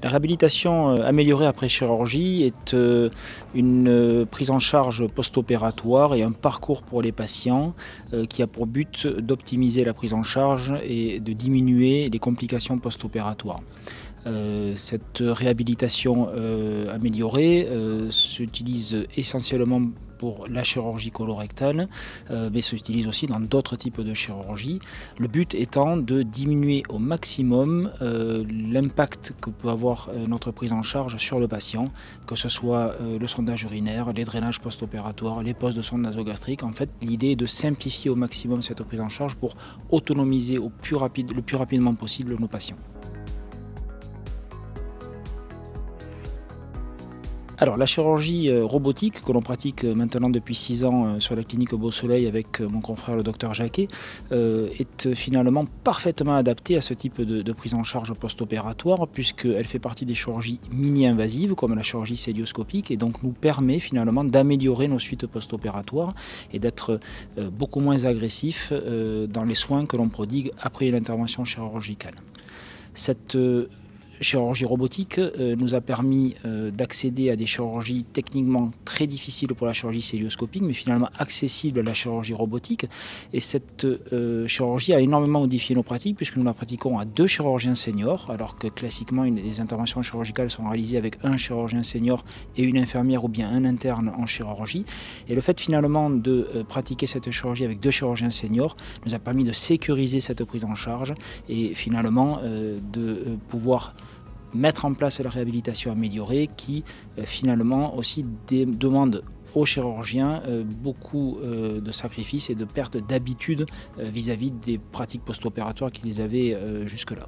La réhabilitation améliorée après chirurgie est une prise en charge post-opératoire et un parcours pour les patients qui a pour but d'optimiser la prise en charge et de diminuer les complications post-opératoires. Cette réhabilitation améliorée s'utilise essentiellement pour la chirurgie colorectale, mais s'utilise aussi dans d'autres types de chirurgie. Le but étant de diminuer au maximum l'impact que peut avoir notre prise en charge sur le patient, que ce soit le sondage urinaire, les drainages post-opératoires, les poses de sonde nasogastrique. En fait, l'idée est de simplifier au maximum cette prise en charge pour autonomiser le plus rapidement possible nos patients. Alors la chirurgie robotique que l'on pratique maintenant depuis 6 ans sur la clinique Beau Soleil avec mon confrère le docteur Jacquet est finalement parfaitement adaptée à ce type de prise en charge post-opératoire puisqu'elle fait partie des chirurgies mini-invasives comme la chirurgie cœlioscopique et donc nous permet finalement d'améliorer nos suites post-opératoires et d'être beaucoup moins agressif dans les soins que l'on prodigue après l'intervention chirurgicale. Cette chirurgie robotique nous a permis d'accéder à des chirurgies techniquement très difficiles pour la chirurgie cœlioscopique, mais finalement accessibles à la chirurgie robotique. Et cette chirurgie a énormément modifié nos pratiques, puisque nous la pratiquons à 2 chirurgiens seniors, alors que classiquement les interventions chirurgicales sont réalisées avec un chirurgien senior et une infirmière ou bien un interne en chirurgie. Et le fait finalement de pratiquer cette chirurgie avec 2 chirurgiens seniors nous a permis de sécuriser cette prise en charge et finalement de pouvoir mettre en place la réhabilitation améliorée qui finalement aussi demande aux chirurgiens beaucoup de sacrifices et de perte d'habitude vis-à-vis des pratiques post-opératoires qu'ils avaient jusque-là.